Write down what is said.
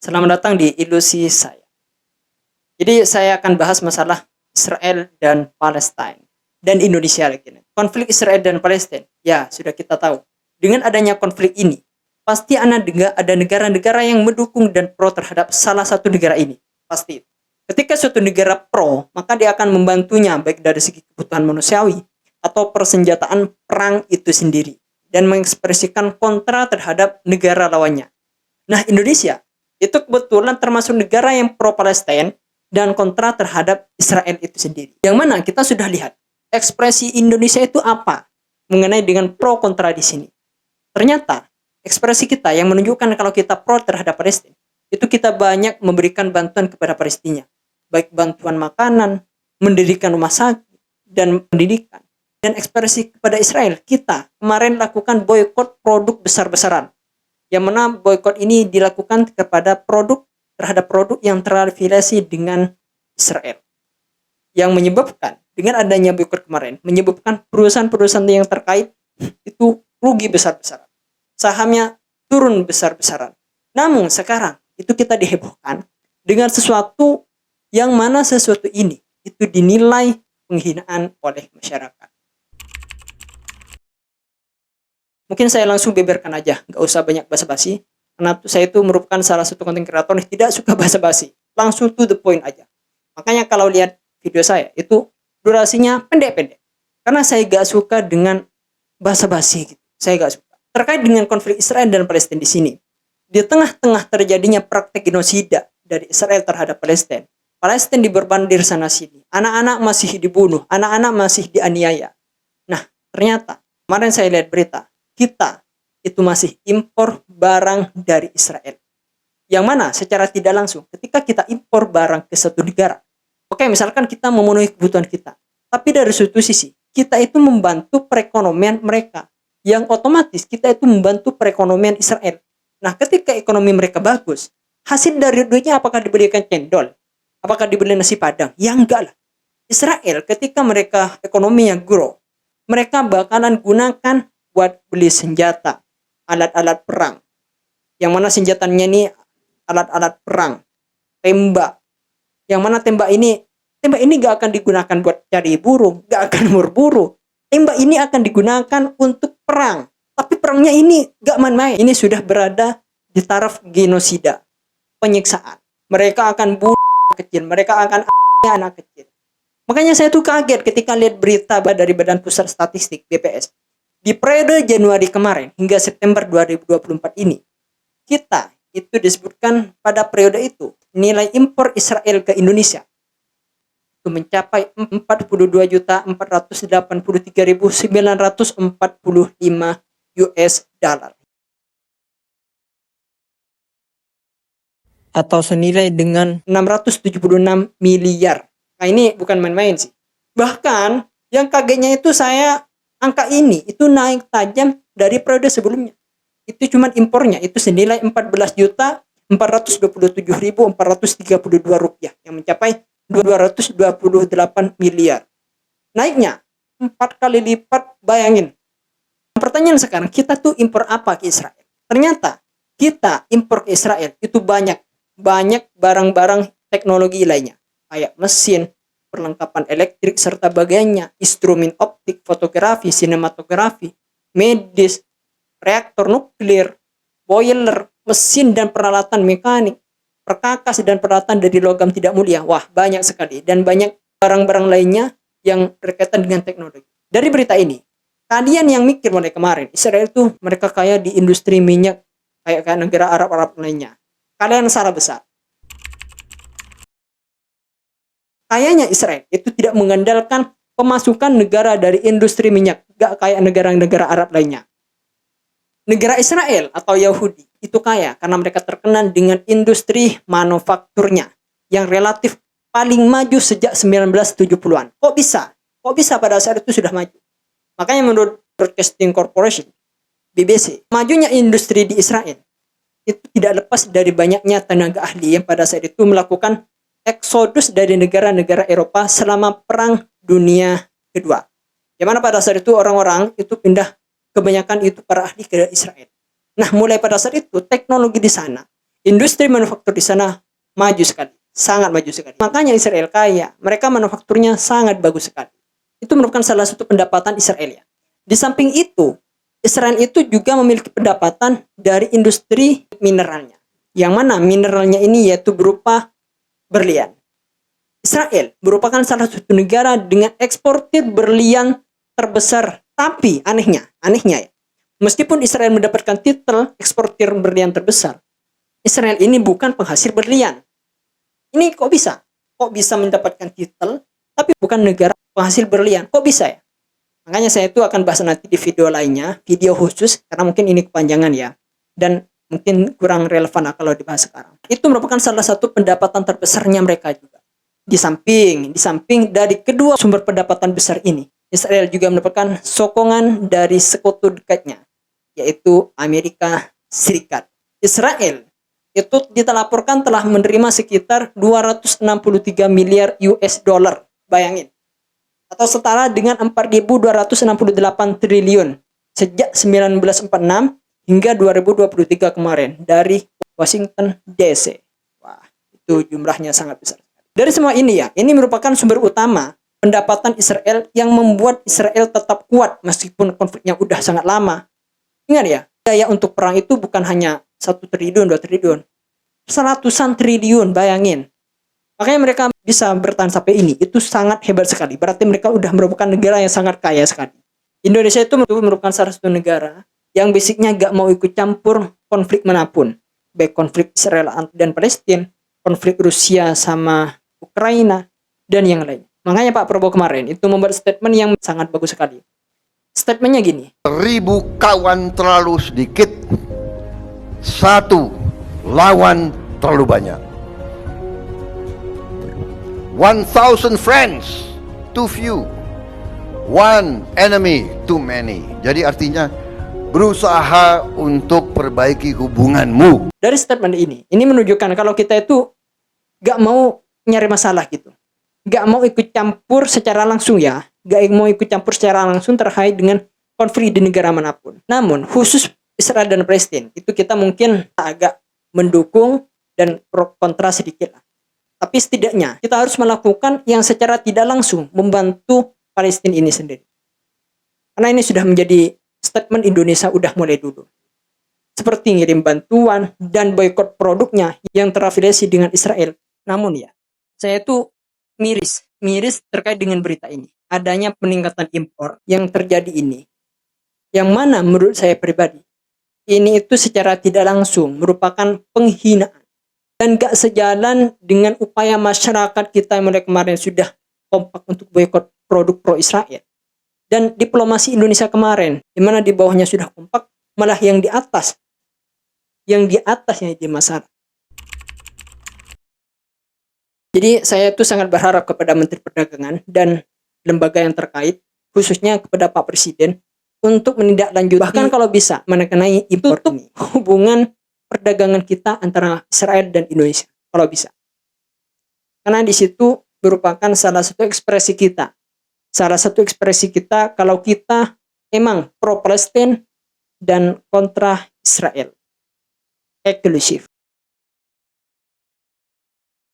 Selamat datang di Ilusi saya. Jadi saya akan bahas masalah Israel dan Palestina dan Indonesia lagi. Konflik Israel dan Palestina, ya sudah kita tahu. Dengan adanya konflik ini, pasti ada negara-negara yang mendukung dan pro terhadap salah satu negara ini. Pasti. Ketika suatu negara pro, maka dia akan membantunya baik dari segi kebutuhan manusiawi atau persenjataan perang itu sendiri dan mengekspresikan kontra terhadap negara lawannya. Nah, Indonesia itu kebetulan termasuk negara yang pro Palestina dan kontra terhadap Israel itu sendiri. Yang mana kita sudah lihat ekspresi Indonesia itu apa mengenai dengan pro kontra di sini. Ternyata ekspresi kita yang menunjukkan kalau kita pro terhadap Palestina itu kita banyak memberikan bantuan kepada Palestina, baik bantuan makanan, mendirikan rumah sakit dan pendidikan. Dan ekspresi kepada Israel, kita kemarin lakukan boykot produk besar-besaran. Yang mana boykot ini dilakukan kepada terhadap produk yang terafiliasi dengan Israel. Yang menyebabkan dengan adanya boykot kemarin menyebabkan perusahaan-perusahaan yang terkait itu rugi besar-besaran. Sahamnya turun besar-besaran. Namun sekarang itu kita dihebohkan dengan sesuatu yang mana sesuatu ini itu dinilai penghinaan oleh masyarakat. Mungkin saya langsung beberkan aja, nggak usah banyak basa-basi. Karena saya itu merupakan salah satu konten kreator yang tidak suka basa-basi. Langsung to the point aja. Makanya kalau lihat video saya, itu durasinya pendek-pendek. Karena saya nggak suka dengan basa-basi gitu. Saya nggak suka. Terkait dengan konflik Israel dan Palestina di sini. Di tengah-tengah terjadinya praktek genosida dari Israel terhadap Palestina. Palestina diberbandir sana-sini. Anak-anak masih dibunuh. Anak-anak masih dianiaya. Nah, ternyata kemarin saya lihat berita. Kita itu masih impor barang dari Israel. Yang mana secara tidak langsung ketika kita impor barang ke satu negara. Oke, misalkan kita memenuhi kebutuhan kita. Tapi dari suatu sisi, kita itu membantu perekonomian mereka. Yang otomatis kita itu membantu perekonomian Israel. Nah, ketika ekonomi mereka bagus, hasil dari duitnya apakah dibelikan cendol? Apakah dibeli nasi padang? Ya enggak lah. Israel ketika mereka ekonominya grow, mereka bakalan gunakan buat beli senjata, alat-alat perang. Yang mana senjatanya ini alat-alat perang, tembak. Yang mana tembak ini gak akan digunakan buat cari burung, gak akan berburu. Tembak ini akan digunakan untuk perang. Tapi perangnya ini gak main-main. Ini sudah berada di taraf genosida, penyiksaan. Mereka akan bunuh kecil, mereka akan anak kecil. Makanya saya tuh kaget ketika lihat berita dari Badan Pusat Statistik BPS. Di periode Januari kemarin hingga September 2024 ini, kita itu disebutkan pada periode itu nilai impor Israel ke Indonesia itu mencapai 42.483.945 US dollar. Atau senilai dengan 676 miliar. Nah, ini bukan main-main sih. Bahkan yang kagetnya itu angka ini itu naik tajam dari periode sebelumnya. Itu cuma impornya itu senilai 14.427.432 rupiah yang mencapai 228 miliar. Naiknya 4 kali lipat, bayangin. Pertanyaan sekarang, kita tuh impor apa ke Israel? Ternyata kita impor ke Israel itu banyak barang-barang teknologi lainnya, kayak mesin, perlengkapan elektrik serta bagiannya, instrumen optik, fotografi, sinematografi, medis, reaktor nuklir, boiler, mesin dan peralatan mekanik, perkakas dan peralatan dari logam tidak mulia. Wah, banyak sekali dan banyak barang-barang lainnya yang berkaitan dengan teknologi. Dari berita ini, kalian yang mikir mulai kemarin, Israel itu mereka kaya di industri minyak kayak negara Arab lainnya. Kalian salah besar. Kayaknya Israel itu tidak mengandalkan pemasukan negara dari industri minyak, gak kayak negara-negara Arab lainnya. Negara Israel atau Yahudi itu kaya karena mereka terkenal dengan industri manufakturnya yang relatif paling maju sejak 1970-an. Kok bisa? Kok bisa pada saat itu sudah maju? Makanya menurut Broadcasting Corporation, BBC, majunya industri di Israel itu tidak lepas dari banyaknya tenaga ahli yang pada saat itu melakukan eksodus dari negara-negara Eropa selama Perang Dunia Kedua. Yang mana pada saat itu orang-orang itu pindah, kebanyakan itu para ahli ke Israel. Nah, mulai pada saat itu teknologi di sana Industri manufaktur di sana maju sekali, sangat maju sekali. Makanya Israel kaya, mereka manufakturnya sangat bagus sekali. Itu merupakan salah satu pendapatan Israel ya. Di samping itu, Israel itu juga memiliki pendapatan dari industri mineralnya. Yang mana mineralnya ini yaitu berupa berlian. Israel merupakan salah satu negara dengan eksportir berlian terbesar. Tapi anehnya ya, meskipun Israel mendapatkan titel eksportir berlian terbesar, Israel ini bukan penghasil berlian. Ini kok bisa? Kok bisa mendapatkan titel, tapi bukan negara penghasil berlian? Kok bisa ya? Makanya saya itu akan bahas nanti di video lainnya, video khusus, karena mungkin ini kepanjangan ya. Dan mungkin kurang relevan kalau dibahas sekarang. Itu merupakan salah satu pendapatan terbesarnya mereka juga. Di samping dari kedua sumber pendapatan besar ini, Israel juga mendapatkan sokongan dari sekutu dekatnya, yaitu Amerika Serikat. Israel itu ditelaporkan telah menerima sekitar 263 miliar US dollar, bayangin, atau setara dengan 4.268 triliun sejak 1946 hingga 2023 kemarin dari Washington DC. Wah, itu jumlahnya sangat besar. Dari semua ini ya, ini merupakan sumber utama pendapatan Israel yang membuat Israel tetap kuat meskipun konfliknya udah sangat lama. Ingat ya, daya untuk perang itu bukan hanya 1 triliun, 2 triliun, seratusan triliun, bayangin. Makanya mereka bisa bertahan sampai ini, itu sangat hebat sekali. Berarti mereka udah merupakan negara yang sangat kaya sekali. Indonesia itu merupakan salah satu negara yang basicnya gak mau ikut campur konflik manapun. Baik konflik Israel dan Palestina, konflik Rusia sama Ukraina, dan yang lain. Makanya Pak Prabowo kemarin itu membuat statement yang sangat bagus sekali. Statementnya gini. 1000 kawan terlalu sedikit, 1 lawan terlalu banyak. 1000 friends too few, 1 enemy too many. Jadi artinya berusaha untuk perbaiki hubunganmu. Dari statement ini menunjukkan kalau kita itu gak mau nyari masalah gitu, gak mau ikut campur secara langsung ya, gak mau ikut campur secara langsung terkait dengan konflik di negara manapun. Namun khusus Israel dan Palestina itu kita mungkin agak mendukung dan pro kontra sedikit lah. Tapi setidaknya kita harus melakukan yang secara tidak langsung membantu Palestina ini sendiri. Karena ini sudah menjadi statement Indonesia udah mulai dulu. Seperti ngirim bantuan dan boikot produknya yang terafiliasi dengan Israel. Namun ya, saya itu miris terkait dengan berita ini. Adanya peningkatan impor yang terjadi ini. Yang mana menurut saya pribadi, ini itu secara tidak langsung merupakan penghinaan. Dan gak sejalan dengan upaya masyarakat kita yang mulai kemarin sudah kompak untuk boikot produk pro-Israel. Dan diplomasi Indonesia kemarin, di mana di bawahnya sudah kompak, malah yang di atas yang di masalah. Jadi saya itu sangat berharap kepada Menteri Perdagangan dan lembaga yang terkait, khususnya kepada Pak Presiden, untuk menindaklanjuti, bahkan kalau bisa mengenai impor ini, hubungan perdagangan kita antara Israel dan Indonesia, kalau bisa. Karena di situ merupakan salah satu ekspresi kita. Salah satu ekspresi kita kalau kita emang pro Palestina dan kontra Israel. Eksklusif.